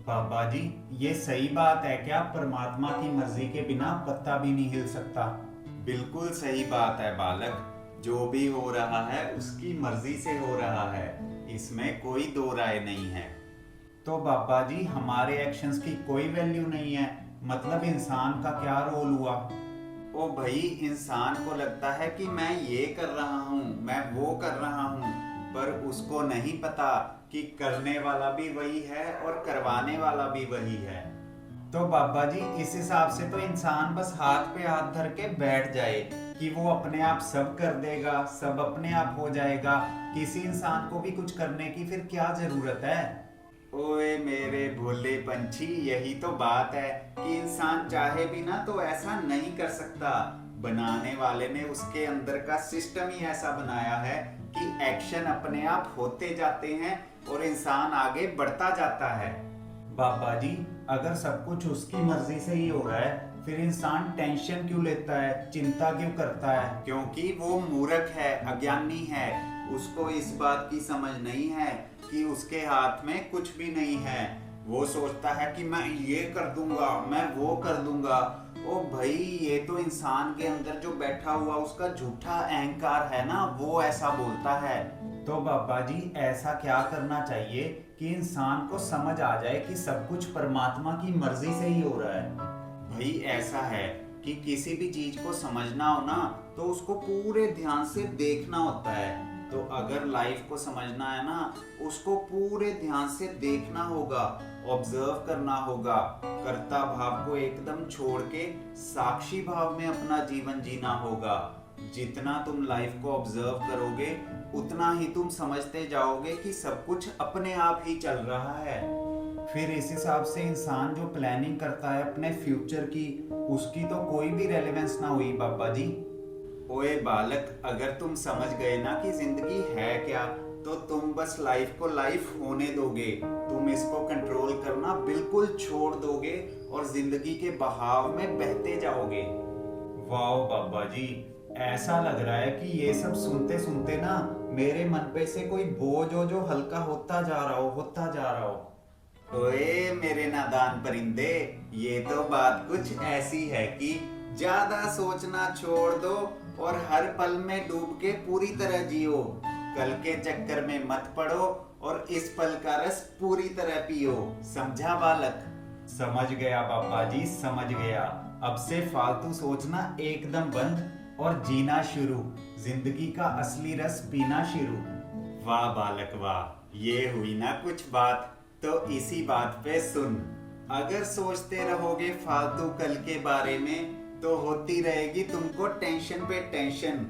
बाबा जी, ये सही बात है क्या? परमात्मा की मर्जी के बिना पत्ता भी नहीं हिल सकता। बिल्कुल सही बात है बालक। जो भी हो रहा है उसकी मर्जी से हो रहा है, इसमें कोई दो राय नहीं है। तो बाबा जी, हमारे एक्शंस की कोई वैल्यू नहीं है? मतलब इंसान का क्या रोल हुआ? ओ भाई, इंसान को लगता है कि मैं ये कर रहा हूँ, मैं वो कर रहा हूँ, पर उसको नहीं पता कि करने वाला भी वही है और करवाने वाला भी वही है। तो बाबा जी, इस हिसाब से तो इंसान बस हाथ पे हाथ धर के बैठ जाए कि वो अपने आप सब कर देगा, सब अपने आप हो जाएगा। किसी इंसान को भी कुछ करने की फिर क्या जरूरत है? ओए मेरे भोले पंछी, यही तो बात है कि इंसान चाहे भी ना तो ऐसा नहीं कर सकता। बनाने वाले ने उसके अंदर का सिस्टम ही ऐसा बनाया है कि एक्शन अपने आप होते जाते हैं और इंसान आगे बढ़ता जाता है। बाबा जी, अगर सब कुछ उसकी मर्जी से ही हो रहा है, फिर इंसान टेंशन क्यों लेता है, चिंता क्यों करता है? क्योंकि वो मूर्ख है, अज्ञानी है। उसको इस बात की समझ नहीं है कि उसके हाथ में कुछ भी नहीं है। वो सोचता है कि मैं ये कर दूंगा, मैं वो कर दूंगा। ओ भाई, ये तो इंसान के अंदर जो बैठा हुआ उसका झूठा अहंकार है ना, वो ऐसा बोलता है। तो बाबा जी, ऐसा क्या करना चाहिए कि इंसान को समझ आ जाए कि सब कुछ परमात्मा की मर्जी से ही हो रहा है? भाई ऐसा है कि किसी भी चीज को समझना हो ना तो उसको पूरे ध्यान से देखना होता है। तो अगर लाइफ को समझना है ना, उसको पूरे ध्यान से देखना होगा, ऑब्जर्व करना होगा। कर्ता भाव को एकदम छोड़ के साक्षी भाव में अपना जीवन जीना होगा। जितना तुम लाइफ को ऑब्जर्व करोगे उतना ही तुम समझते जाओगे कि सब कुछ अपने आप ही चल रहा है। फिर इस हिसाब से इंसान जो प्लानिंग करता है अपने फ्यूचर की, उसकी तो कोई भी रेलेवेंस ना हुई बाबा जी। ओए बालक, अगर तुम समझ गए ना कि जिंदगी है क्या, तो तुम बस लाइफ को लाइफ होने दोगे। तुम इसको कंट्रोल करना बिल्कुल छोड़ दोगे और जिंदगी के बहाव में बहते जाओगे। वाह बाबा जी, ऐसा लग रहा है कि ये सब सुनते सुनते ना मेरे मन पे से कोई बोझ हो जो हल्का होता जा रहा हो, होता जा रहा हो। ओए मेरे नादान परिंदे, ये तो बात कुछ ऐसी है कि ज्यादा सोचना छोड़ दो और हर पल में डूब के पूरी तरह जियो। कल के चक्कर में मत पड़ो और इस पल का रस पूरी तरह पियो। समझा बालक? समझ गया बाबा जी, समझ गया। अब से फालतू सोचना एकदम बंद और जीना शुरू, जिंदगी का असली रस पीना शुरू। वाह बालक वाह, ये हुई ना कुछ बात। तो इसी बात पे सुन। अगर सोचते रहोगे फालतू कल के बारे में तो होती रहेगी तुमको टेंशन पे टेंशन।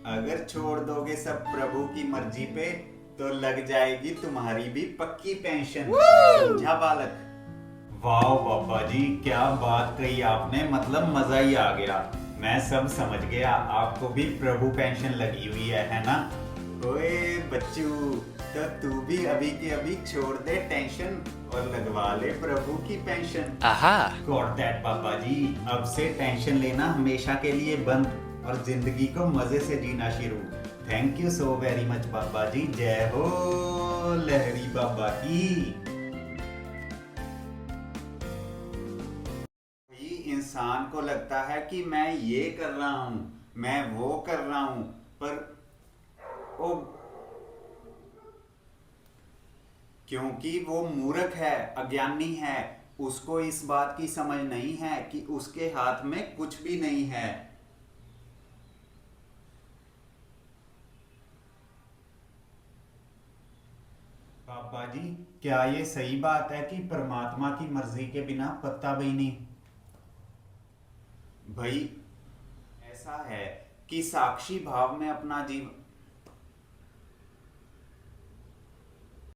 अगर छोड़ दोगे सब प्रभु की मर्जी पे तो लग जाएगी तुम्हारी भी पक्की पेंशन। समझा बालक? वाह बाबा जी, क्या बात कही आपने, मतलब मजा ही आ गया। मैं सब समझ गया, आपको भी प्रभु पेंशन लगी हुई है ना? ओए बच्चू, तो तू भी अभी के अभी छोड़ दे टेंशन और लगवा ले प्रभु की पेंशन। Aha! गॉट दैट बाबा जी, अब से टेंशन लेना हमेशा के लिए बंद और जिंदगी को मजे से जीना शुरू। Thank you so very much बाबा जी। जय हो लहरी बाबा की। भाई, इंसान को लगता है कि मैं ये कर रहा हूं, मैं वो कर रहा हूं, पर ओ, क्योंकि वो मूर्ख है, अज्ञानी है। उसको इस बात की समझ नहीं है कि उसके हाथ में कुछ भी नहीं है। बाबा जी, क्या ये सही बात है कि परमात्मा की मर्जी के बिना पत्ता भी नहीं? भाई ऐसा है कि साक्षी भाव में अपना जीवन